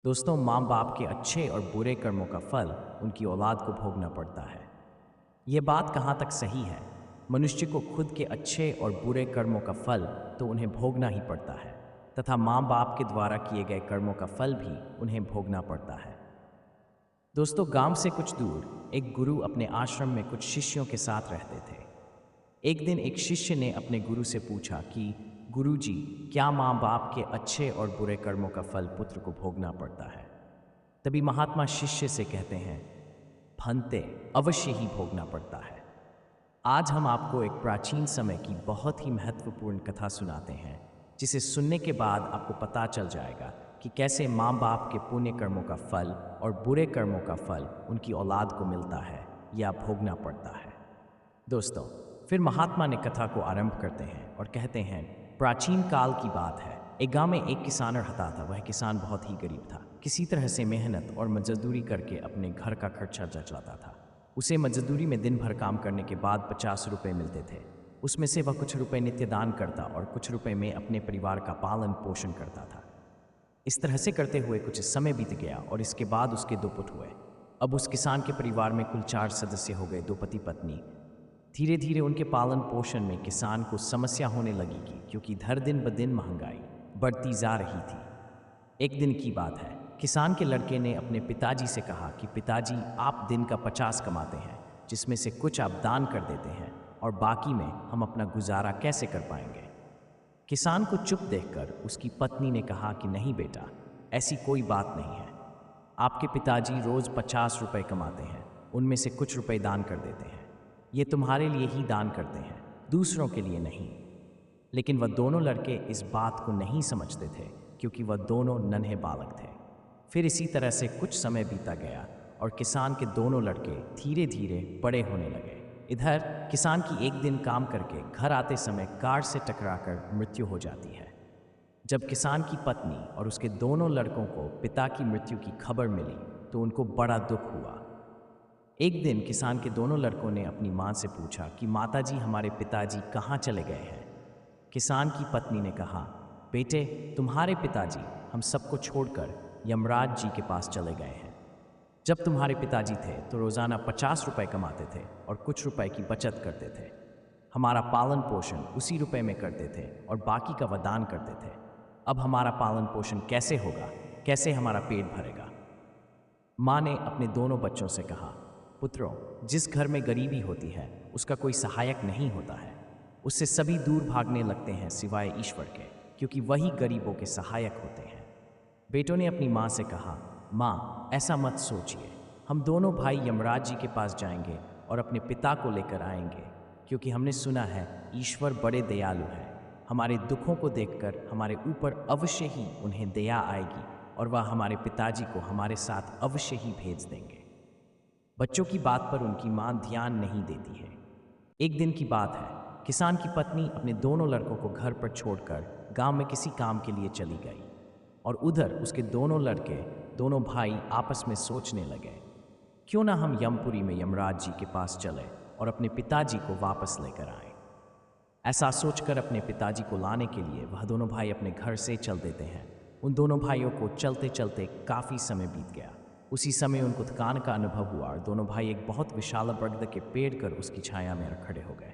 दोस्तों, माँ बाप के अच्छे और बुरे कर्मों का फल उनकी औलाद को भोगना पड़ता है। ये बात कहाँ तक सही है? मनुष्य को खुद के अच्छे और बुरे कर्मों का फल तो उन्हें भोगना ही पड़ता है, तथा माँ बाप के द्वारा किए गए कर्मों का फल भी उन्हें भोगना पड़ता है। दोस्तों, गांव से कुछ दूर एक गुरु अपने आश्रम में कुछ शिष्यों के साथ रहते थे। एक दिन एक शिष्य ने अपने गुरु से पूछा कि गुरुजी, क्या माँ बाप के अच्छे और बुरे कर्मों का फल पुत्र को भोगना पड़ता है? तभी महात्मा शिष्य से कहते हैं, फंते, अवश्य ही भोगना पड़ता है। आज हम आपको एक प्राचीन समय की बहुत ही महत्वपूर्ण कथा सुनाते हैं, जिसे सुनने के बाद आपको पता चल जाएगा कि कैसे माँ बाप के पुण्य कर्मों का फल और बुरे कर्मों का फल उनकी औलाद को मिलता है या भोगना पड़ता है। दोस्तों, फिर महात्मा ने कथा को आरंभ करते हैं और कहते हैं, प्राचीन काल की बात है। एक गांव में एक किसान रहता था। वह किसान बहुत ही गरीब था। किसी तरह से मेहनत और मजदूरी करके अपने घर का खर्चा चलाता था। उसे मजदूरी में दिन भर काम करने के बाद 50 रुपये मिलते थे। उसमें से वह कुछ रुपए नित्य दान करता और कुछ रुपए में अपने परिवार का पालन पोषण करता था। इस तरह से करते हुए कुछ समय बीत गया और इसके बाद उसके 2 पुत्र हुए। अब उस किसान के परिवार में कुल 4 सदस्य हो गए, 2 पति पत्नी। धीरे धीरे उनके पालन पोषण में किसान को समस्या होने लगेगी, क्योंकि हर दिन ब दिन महंगाई बढ़ती जा रही थी। एक दिन की बात है, किसान के लड़के ने अपने पिताजी से कहा कि पिताजी, आप दिन का 50 कमाते हैं, जिसमें से कुछ आप दान कर देते हैं और बाकी में हम अपना गुजारा कैसे कर पाएंगे? किसान को चुप देखकर उसकी पत्नी ने कहा कि नहीं बेटा, ऐसी कोई बात नहीं है। आपके पिताजी रोज 50 रुपए कमाते हैं, उनमें से कुछ रुपए दान कर देते हैं। ये तुम्हारे लिए ही दान करते हैं, दूसरों के लिए नहीं। लेकिन वह दोनों लड़के इस बात को नहीं समझते थे, क्योंकि वह दोनों नन्हे बालक थे। फिर इसी तरह से कुछ समय बीता गया और किसान के दोनों लड़के धीरे धीरे बड़े होने लगे। इधर किसान की एक दिन काम करके घर आते समय कार से टकराकर मृत्यु हो जाती है। जब किसान की पत्नी और उसके दोनों लड़कों को पिता की मृत्यु की खबर मिली तो उनको बड़ा दुख हुआ। एक दिन किसान के दोनों लड़कों ने अपनी माँ से पूछा कि माताजी, हमारे पिताजी कहाँ चले गए हैं? किसान की पत्नी ने कहा, बेटे, तुम्हारे पिताजी हम सबको छोड़कर यमराज जी के पास चले गए हैं। जब तुम्हारे पिताजी थे तो रोज़ाना 50 रुपए कमाते थे और कुछ रुपए की बचत करते थे। हमारा पालन पोषण उसी रुपए में करते थे और बाकी का वह दान करते थे। अब हमारा पालन पोषण कैसे होगा? कैसे हमारा पेट भरेगा? माँ ने अपने दोनों बच्चों से कहा, पुत्रों, जिस घर में गरीबी होती है उसका कोई सहायक नहीं होता है। उससे सभी दूर भागने लगते हैं सिवाय ईश्वर के, क्योंकि वही गरीबों के सहायक होते हैं। बेटों ने अपनी माँ से कहा, माँ, ऐसा मत सोचिए। हम दोनों भाई यमराज जी के पास जाएंगे और अपने पिता को लेकर आएंगे, क्योंकि हमने सुना है ईश्वर बड़े दयालु हैं। हमारे दुखों को देखकर हमारे ऊपर अवश्य ही उन्हें दया आएगी और वह हमारे पिताजी को हमारे साथ अवश्य ही भेज देंगे। बच्चों की बात पर उनकी माँ ध्यान नहीं देती है। एक दिन की बात है, किसान की पत्नी अपने दोनों लड़कों को घर पर छोड़कर गांव में किसी काम के लिए चली गई और उधर उसके दोनों लड़के, दोनों भाई आपस में सोचने लगे, क्यों ना हम यमपुरी में यमराज जी के पास चले और अपने पिताजी को वापस लेकर आए। ऐसा सोचकर अपने पिताजी को लाने के लिए वह दोनों भाई अपने घर से चल देते हैं। उन दोनों भाइयों को चलते चलते काफ़ी समय बीत गया। उसी समय उनको थकान का अनुभव हुआ और दोनों भाई एक बहुत विशाल बरगद के पेड़ कर उसकी छाया में खड़े हो गए।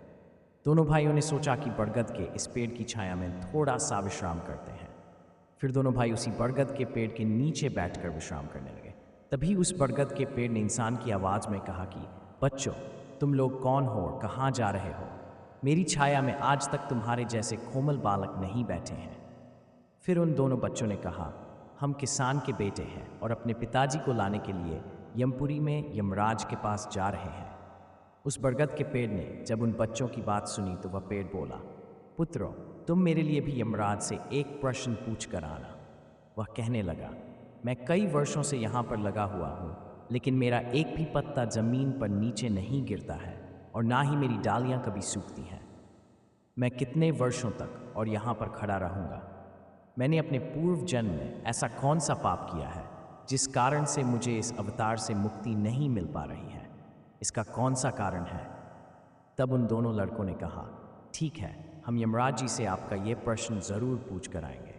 दोनों भाइयों ने सोचा कि बरगद के इस पेड़ की छाया में थोड़ा सा विश्राम करते हैं। फिर दोनों भाई उसी बरगद के पेड़ के नीचे बैठकर विश्राम करने लगे। तभी उस बरगद के पेड़ ने इंसान की आवाज़ में कहा कि बच्चों, तुम लोग कौन हो और कहाँ जा रहे हो? मेरी छाया में आज तक तुम्हारे जैसे कोमल बालक नहीं बैठे हैं। फिर उन दोनों बच्चों ने कहा, हम किसान के बेटे हैं और अपने पिताजी को लाने के लिए यमपुरी में यमराज के पास जा रहे हैं। उस बरगद के पेड़ ने जब उन बच्चों की बात सुनी तो वह पेड़ बोला, पुत्रों, तुम मेरे लिए भी यमराज से एक प्रश्न पूछ कर आना। वह कहने लगा, मैं कई वर्षों से यहाँ पर लगा हुआ हूँ, लेकिन मेरा एक भी पत्ता जमीन पर नीचे नहीं गिरता है और ना ही मेरी डालियाँ कभी सूखती हैं। मैं कितने वर्षों तक और यहाँ पर खड़ा रहूँगा? मैंने अपने पूर्व जन्म में ऐसा कौन सा पाप किया है जिस कारण से मुझे इस अवतार से मुक्ति नहीं मिल पा रही है? इसका कौन सा कारण है? तब उन दोनों लड़कों ने कहा, ठीक है, हम यमराज जी से आपका ये प्रश्न ज़रूर पूछ कर आएंगे।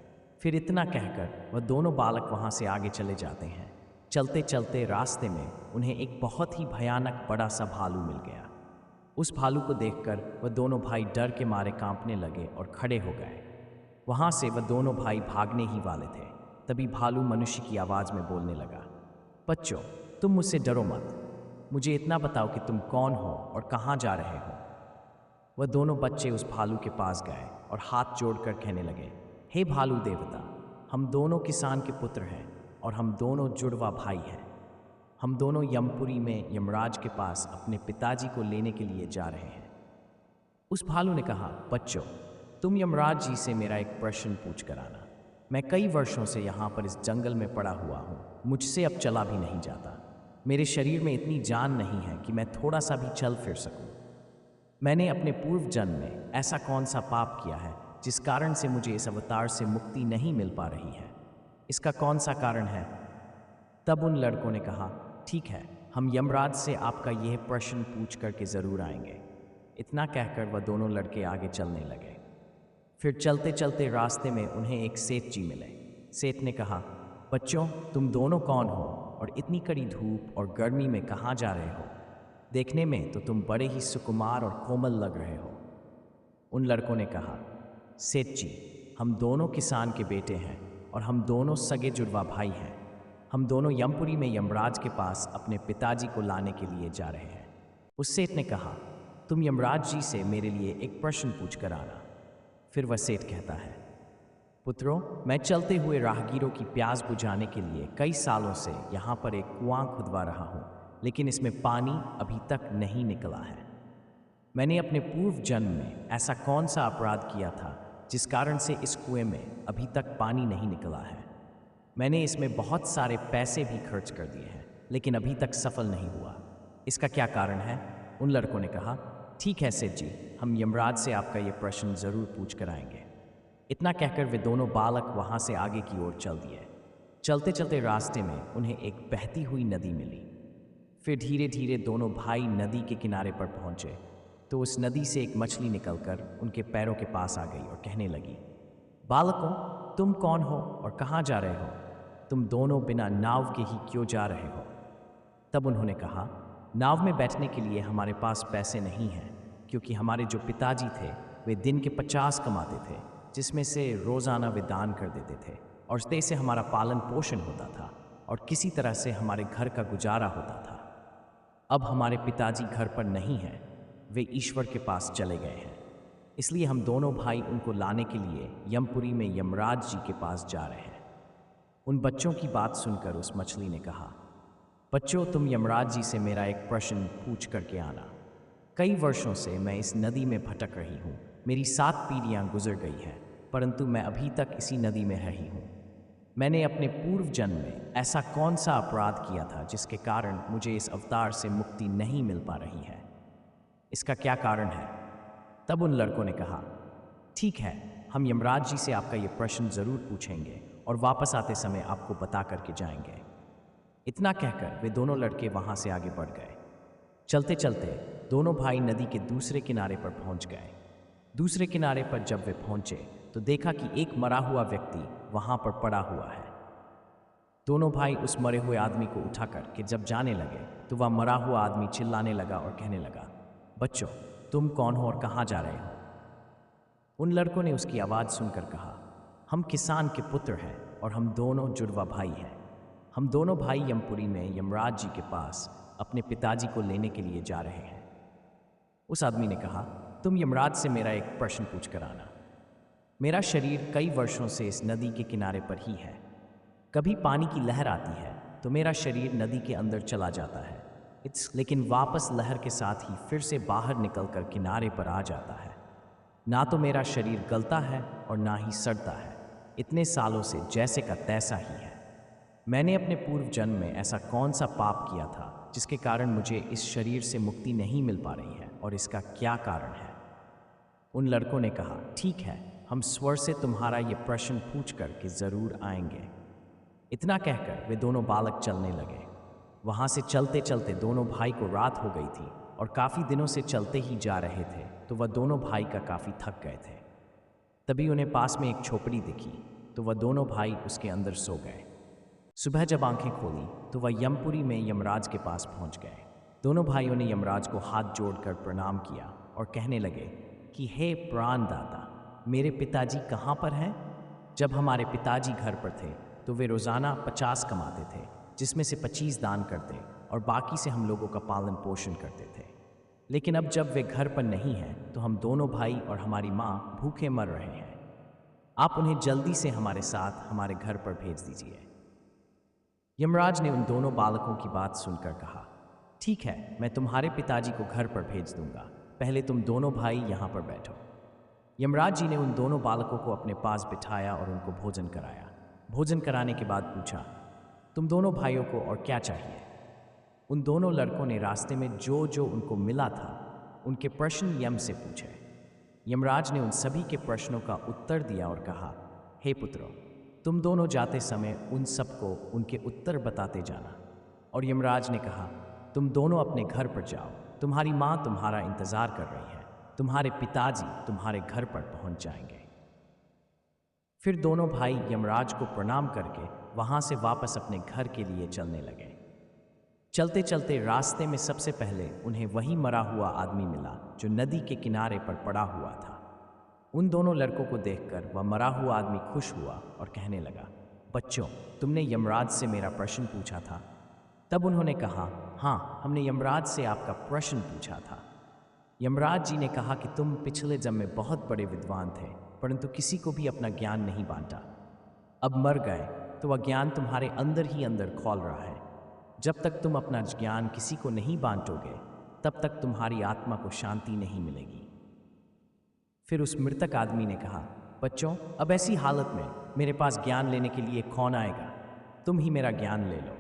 फिर इतना कहकर वह दोनों बालक वहाँ से आगे चले जाते हैं। चलते चलते रास्ते में उन्हें एक बहुत ही भयानक बड़ा सा भालू मिल गया। उस भालू को देखकर वह दोनों भाई डर के मारे कांपने लगे और खड़े हो गए। वहाँ से वह दोनों भाई भागने ही वाले थे, तभी भालू मनुष्य की आवाज़ में बोलने लगा, बच्चों, तुम मुझसे डरो मत। मुझे इतना बताओ कि तुम कौन हो और कहाँ जा रहे हो। वह दोनों बच्चे उस भालू के पास गए और हाथ जोड़कर कहने लगे, हे भालू देवता, हम दोनों किसान के पुत्र हैं और हम दोनों जुड़वा भाई हैं। हम दोनों यमपुरी में यमराज के पास अपने पिताजी को लेने के लिए जा रहे हैं। उस भालू ने कहा, बच्चों, तुम यमराज जी से मेरा एक प्रश्न पूछ कर आना। मैं कई वर्षों से यहाँ पर इस जंगल में पड़ा हुआ हूँ। मुझसे अब चला भी नहीं जाता। मेरे शरीर में इतनी जान नहीं है कि मैं थोड़ा सा भी चल फिर सकूँ। मैंने अपने पूर्व जन्म में ऐसा कौन सा पाप किया है जिस कारण से मुझे इस अवतार से मुक्ति नहीं मिल पा रही है? इसका कौन सा कारण है? तब उन लड़कों ने कहा, ठीक है, हम यमराज से आपका यह प्रश्न पूछ करके ज़रूर आएंगे। इतना कहकर वह दोनों लड़के आगे चलने लगे। फिर चलते चलते रास्ते में उन्हें एक सेठ जी मिले। सेठ ने कहा, बच्चों, तुम दोनों कौन हो और इतनी कड़ी धूप और गर्मी में कहाँ जा रहे हो? देखने में तो तुम बड़े ही सुकुमार और कोमल लग रहे हो। उन लड़कों ने कहा, सेठ जी, हम दोनों किसान के बेटे हैं और हम दोनों सगे जुड़वा भाई हैं। हम दोनों यमपुरी में यमराज के पास अपने पिताजी को लाने के लिए जा रहे हैं। उस सेठ ने कहा, तुम यमराज जी से मेरे लिए एक प्रश्न पूछ कर आना। फिर वह सेठ कहता है, पुत्रों, मैं चलते हुए राहगीरों की प्यास बुझाने के लिए कई सालों से यहाँ पर एक कुआं खुदवा रहा हूँ, लेकिन इसमें पानी अभी तक नहीं निकला है। मैंने अपने पूर्व जन्म में ऐसा कौन सा अपराध किया था जिस कारण से इस कुएं में अभी तक पानी नहीं निकला है? मैंने इसमें बहुत सारे पैसे भी खर्च कर दिए हैं, लेकिन अभी तक सफल नहीं हुआ। इसका क्या कारण है? उन लड़कों ने कहा, ठीक है सेठ जी, हम यमराज से आपका ये प्रश्न ज़रूर पूछ कर आएंगे। इतना कहकर वे दोनों बालक वहाँ से आगे की ओर चल दिए। चलते चलते रास्ते में उन्हें एक बहती हुई नदी मिली। फिर धीरे धीरे दोनों भाई नदी के किनारे पर पहुँचे तो उस नदी से एक मछली निकलकर उनके पैरों के पास आ गई और कहने लगी, बालकों, तुम कौन हो और कहाँ जा रहे हो? तुम दोनों बिना नाव के ही क्यों जा रहे हो? तब उन्होंने कहा, नाव में बैठने के लिए हमारे पास पैसे नहीं हैं, क्योंकि हमारे जो पिताजी थे वे दिन के 50 कमाते थे, जिसमें से रोज़ाना वे दान कर देते थे और उससे से हमारा पालन पोषण होता था और किसी तरह से हमारे घर का गुजारा होता था। अब हमारे पिताजी घर पर नहीं हैं, वे ईश्वर के पास चले गए हैं। इसलिए हम दोनों भाई उनको लाने के लिए यमपुरी में यमराज जी के पास जा रहे हैं। उन बच्चों की बात सुनकर उस मछली ने कहा, बच्चों, तुम यमराज जी से मेरा एक प्रश्न पूछ करके आना। कई वर्षों से मैं इस नदी में भटक रही हूँ। मेरी 7 पीढ़ियाँ गुजर गई हैं, परंतु मैं अभी तक इसी नदी में रही हूँ। मैंने अपने पूर्व जन्म में ऐसा कौन सा अपराध किया था जिसके कारण मुझे इस अवतार से मुक्ति नहीं मिल पा रही है? इसका क्या कारण है? तब उन लड़कों ने कहा, ठीक है, हम यमराज जी से आपका ये प्रश्न ज़रूर पूछेंगे और वापस आते समय आपको बता करके जाएंगे। इतना कहकर वे दोनों लड़के वहाँ से आगे बढ़ गए। चलते चलते दोनों भाई नदी के दूसरे किनारे पर पहुँच गए। दूसरे किनारे पर जब वे पहुँचे तो देखा कि एक मरा हुआ व्यक्ति वहाँ पर पड़ा हुआ है। दोनों भाई उस मरे हुए आदमी को उठा कर के जब जाने लगे तो वह मरा हुआ आदमी चिल्लाने लगा और कहने लगा, बच्चों, तुम कौन हो और कहाँ जा रहे हो? उन लड़कों ने उसकी आवाज़ सुनकर कहा, हम किसान के पुत्र हैं और हम दोनों जुड़वा भाई हैं। हम दोनों भाई यमपुरी में यमराज जी के पास अपने पिताजी को लेने के लिए जा रहे हैं। उस आदमी ने कहा, तुम यमराज से मेरा एक प्रश्न पूछ कर आना। मेरा शरीर कई वर्षों से इस नदी के किनारे पर ही है। कभी पानी की लहर आती है तो मेरा शरीर नदी के अंदर चला जाता है, लेकिन वापस लहर के साथ ही फिर से बाहर निकलकर किनारे पर आ जाता है। ना तो मेरा शरीर गलता है और ना ही सड़ता है। इतने सालों से जैसे का तैसा ही है। मैंने अपने पूर्व जन्म में ऐसा कौन सा पाप किया था जिसके कारण मुझे इस शरीर से मुक्ति नहीं मिल पा रही है और इसका क्या कारण है? उन लड़कों ने कहा, ठीक है, हम स्वर से तुम्हारा ये प्रश्न पूछ कर के ज़रूर आएंगे। इतना कहकर वे दोनों बालक चलने लगे। वहाँ से चलते चलते दोनों भाई को रात हो गई थी और काफ़ी दिनों से चलते ही जा रहे थे तो वह दोनों भाई का काफ़ी थक गए थे। तभी उन्हें पास में एक झोपड़ी दिखी। तो वह दोनों भाई उसके अंदर सो गए। सुबह जब आंखें खोली तो वह यमपुरी में यमराज के पास पहुंच गए। दोनों भाइयों ने यमराज को हाथ जोड़कर प्रणाम किया और कहने लगे कि हे प्राणदाता, मेरे पिताजी कहाँ पर हैं? जब हमारे पिताजी घर पर थे तो वे रोज़ाना 50 कमाते थे, जिसमें से 25 दान करते और बाकी से हम लोगों का पालन पोषण करते थे। लेकिन अब जब वे घर पर नहीं हैं तो हम दोनों भाई और हमारी माँ भूखे मर रहे हैं। आप उन्हें जल्दी से हमारे साथ हमारे घर पर भेज दीजिए। यमराज ने उन दोनों बालकों की बात सुनकर कहा, ठीक है, मैं तुम्हारे पिताजी को घर पर भेज दूंगा, पहले तुम दोनों भाई यहाँ पर बैठो। यमराज जी ने उन दोनों बालकों को अपने पास बिठाया और उनको भोजन कराया। भोजन कराने के बाद पूछा, तुम दोनों भाइयों को और क्या चाहिए? उन दोनों लड़कों ने रास्ते में जो जो उनको मिला था उनके प्रश्न यम से पूछे। यमराज ने उन सभी के प्रश्नों का उत्तर दिया और कहा, हे पुत्रों, तुम दोनों जाते समय उन सबको उनके उत्तर बताते जाना। और यमराज ने कहा, तुम दोनों अपने घर पर जाओ, तुम्हारी माँ तुम्हारा इंतजार कर रही है, तुम्हारे पिताजी तुम्हारे घर पर पहुंच जाएंगे। फिर दोनों भाई यमराज को प्रणाम करके वहां से वापस अपने घर के लिए चलने लगे। चलते चलते रास्ते में सबसे पहले उन्हें वही मरा हुआ आदमी मिला जो नदी के किनारे पर पड़ा हुआ था। उन दोनों लड़कों को देखकर वह मरा हुआ आदमी खुश हुआ और कहने लगा, बच्चों, तुमने यमराज से मेरा प्रश्न पूछा था? तब उन्होंने कहा, हाँ, हमने यमराज से आपका प्रश्न पूछा था। यमराज जी ने कहा कि तुम पिछले जन्म में बहुत बड़े विद्वान थे, परंतु किसी को भी अपना ज्ञान नहीं बांटा। अब मर गए तो वह ज्ञान तुम्हारे अंदर ही अंदर खौल रहा है। जब तक तुम अपना ज्ञान किसी को नहीं बांटोगे तब तक तुम्हारी आत्मा को शांति नहीं मिलेगी। फिर उस मृतक आदमी ने कहा, बच्चों, अब ऐसी हालत में मेरे पास ज्ञान लेने के लिए कौन आएगा? तुम ही मेरा ज्ञान ले लो।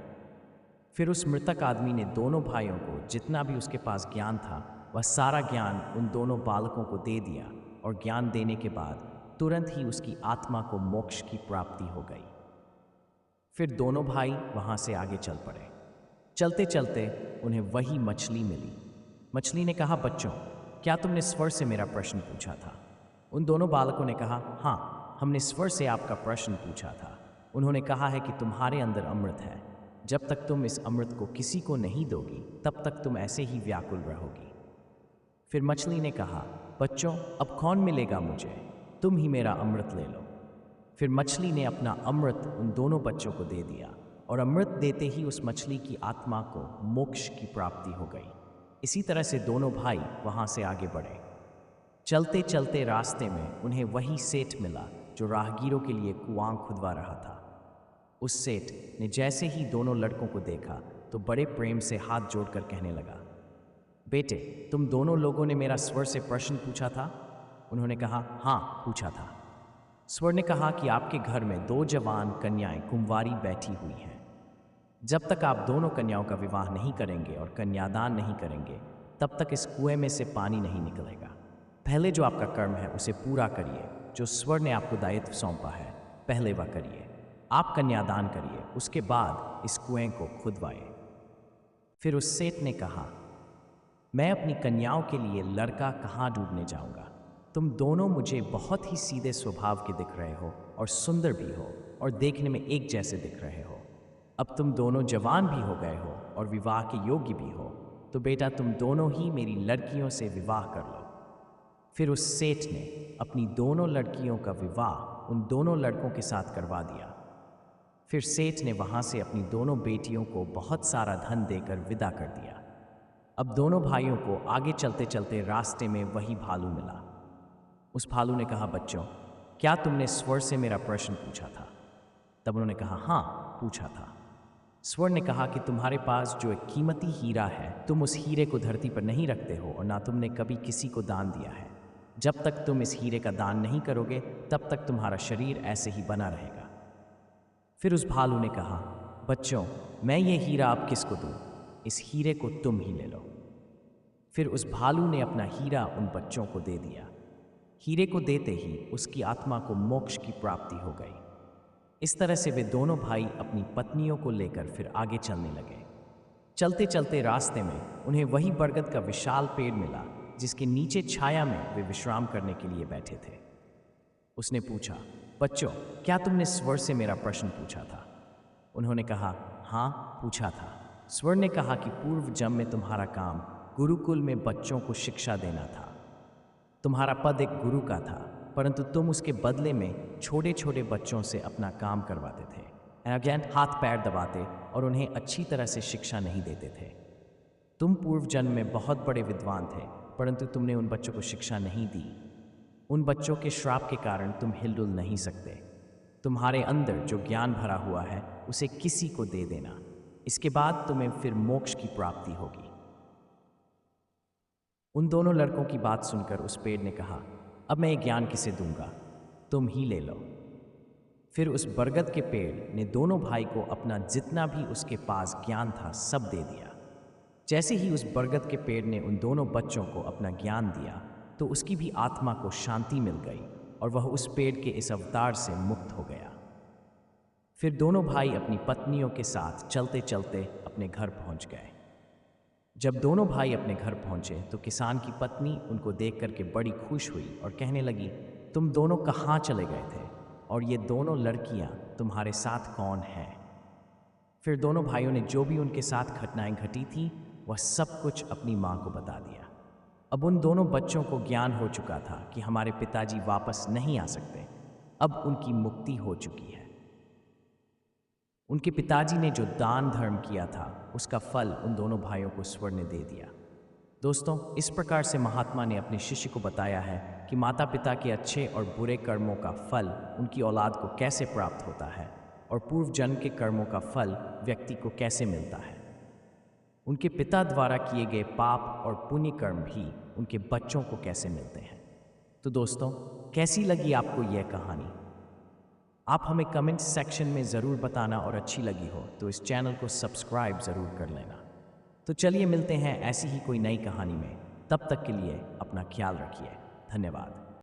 फिर उस मृतक आदमी ने दोनों भाइयों को जितना भी उसके पास ज्ञान था वह सारा ज्ञान उन दोनों बालकों को दे दिया और ज्ञान देने के बाद तुरंत ही उसकी आत्मा को मोक्ष की प्राप्ति हो गई। फिर दोनों भाई वहां से आगे चल पड़े। चलते चलते उन्हें वही मछली मिली। मछली ने कहा, बच्चों, क्या तुमने स्वर से मेरा प्रश्न पूछा था? उन दोनों बालकों ने कहा, हाँ, हमने स्वर से आपका प्रश्न पूछा था। उन्होंने कहा है कि तुम्हारे अंदर अमृत है। जब तक तुम इस अमृत को किसी को नहीं दोगी तब तक तुम ऐसे ही व्याकुल रहोगी। फिर मछली ने कहा, बच्चों, अब कौन मिलेगा मुझे? तुम ही मेरा अमृत ले लो। फिर मछली ने अपना अमृत उन दोनों बच्चों को दे दिया और अमृत देते ही उस मछली की आत्मा को मोक्ष की प्राप्ति हो गई। इसी तरह से दोनों भाई वहां से आगे बढ़े। चलते चलते रास्ते में उन्हें वही सेठ मिला जो राहगीरों के लिए कुआं खुदवा रहा था। उस सेठ ने जैसे ही दोनों लड़कों को देखा तो बड़े प्रेम से हाथ जोड़कर कहने लगा, बेटे, तुम दोनों लोगों ने मेरा स्वर से प्रश्न पूछा था? उन्होंने कहा, हाँ, पूछा था। स्वर ने कहा कि आपके घर में 2 जवान कन्याएं कुंवारी बैठी हुई हैं। जब तक आप दोनों कन्याओं का विवाह नहीं करेंगे और कन्यादान नहीं करेंगे तब तक इस कुएं में से पानी नहीं निकलेगा। पहले जो आपका कर्म है उसे पूरा करिए। जो स्वर ने आपको दायित्व सौंपा है पहले वह करिए। आप कन्यादान करिए, उसके बाद इस कुएं को खुदवाइए। फिर उस सेठ ने कहा, मैं अपनी कन्याओं के लिए लड़का कहाँ ढूंढने जाऊंगा? तुम दोनों मुझे बहुत ही सीधे स्वभाव के दिख रहे हो और सुंदर भी हो और देखने में एक जैसे दिख रहे हो। अब तुम दोनों जवान भी हो गए हो और विवाह के योग्य भी हो, तो बेटा तुम दोनों ही मेरी लड़कियों से विवाह कर लो। फिर उस सेठ ने अपनी दोनों लड़कियों का विवाह उन दोनों लड़कों के साथ करवा दिया। फिर सेठ ने वहां से अपनी दोनों बेटियों को बहुत सारा धन देकर विदा कर दिया। अब दोनों भाइयों को आगे चलते चलते रास्ते में वही भालू मिला। उस भालू ने कहा, बच्चों, क्या तुमने स्वर से मेरा प्रश्न पूछा था? तब उन्होंने कहा, हाँ, पूछा था। स्वर ने कहा कि तुम्हारे पास जो एक कीमती हीरा है, तुम उस हीरे को धरती पर नहीं रखते हो और ना तुमने कभी किसी को दान दिया है। जब तक तुम इस हीरे का दान नहीं करोगे तब तक तुम्हारा शरीर ऐसे ही बना रहेगा। फिर उस भालू ने कहा, बच्चों, मैं ये हीरा अब किसको दूं? इस हीरे को तुम ही ले लो। फिर उस भालू ने अपना हीरा उन बच्चों को दे दिया। हीरे को देते ही उसकी आत्मा को मोक्ष की प्राप्ति हो गई। इस तरह से वे दोनों भाई अपनी पत्नियों को लेकर फिर आगे चलने लगे। चलते चलते रास्ते में उन्हें वही बरगद का विशाल पेड़ मिला जिसके नीचे छाया में वे विश्राम करने के लिए बैठे थे। उसने पूछा, बच्चों, क्या तुमने स्वर से मेरा प्रश्न पूछा था? उन्होंने कहा, हाँ, पूछा था। स्वर ने कहा कि पूर्व जन्म में तुम्हारा काम गुरुकुल में बच्चों को शिक्षा देना था। तुम्हारा पद एक गुरु का था, परंतु तुम उसके बदले में छोटे छोटे बच्चों से अपना काम करवाते थे। अगेन हाथ पैर दबाते और उन्हें अच्छी तरह से शिक्षा नहीं देते थे। तुम पूर्व जन्म में बहुत बड़े विद्वान थे, परंतु तुमने उन बच्चों को शिक्षा नहीं दी। उन बच्चों के श्राप के कारण तुम हिलडुल नहीं सकते। तुम्हारे अंदर जो ज्ञान भरा हुआ है उसे किसी को दे देना। इसके बाद तुम्हें फिर मोक्ष की प्राप्ति होगी। उन दोनों लड़कों की बात सुनकर उस पेड़ ने कहा, अब मैं ये ज्ञान किसे दूंगा, तुम ही ले लो। फिर उस बरगद के पेड़ ने दोनों भाई को अपना जितना भी उसके पास ज्ञान था सब दे दिया। जैसे ही उस बरगद के पेड़ ने उन दोनों बच्चों को अपना ज्ञान दिया तो उसकी भी आत्मा को शांति मिल गई और वह उस पेड़ के इस अवतार से मुक्त हो गया। फिर दोनों भाई अपनी पत्नियों के साथ चलते चलते अपने घर पहुंच गए। जब दोनों भाई अपने घर पहुंचे तो किसान की पत्नी उनको देख करके बड़ी खुश हुई और कहने लगी, तुम दोनों कहाँ चले गए थे और ये दोनों लड़कियां तुम्हारे साथ कौन हैं? फिर दोनों भाइयों ने जो भी उनके साथ घटनाएं घटी थी वह सब कुछ अपनी माँ को बता दिया। अब उन दोनों बच्चों को ज्ञान हो चुका था कि हमारे पिताजी वापस नहीं आ सकते। अब उनकी मुक्ति हो चुकी है। उनके पिताजी ने जो दान धर्म किया था उसका फल उन दोनों भाइयों को स्वर ने दे दिया। दोस्तों, इस प्रकार से महात्मा ने अपने शिष्य को बताया है कि माता पिता के अच्छे और बुरे कर्मों का फल उनकी औलाद को कैसे प्राप्त होता है और पूर्व जन्म के कर्मों का फल व्यक्ति को कैसे मिलता है। उनके पिता द्वारा किए गए पाप और पुण्य कर्म भी उनके बच्चों को कैसे मिलते हैं। तो दोस्तों, कैसी लगी आपको यह कहानी? आप हमें कमेंट सेक्शन में ज़रूर बताना और अच्छी लगी हो तो इस चैनल को सब्सक्राइब ज़रूर कर लेना। तो चलिए मिलते हैं ऐसी ही कोई नई कहानी में। तब तक के लिए अपना ख्याल रखिए। धन्यवाद।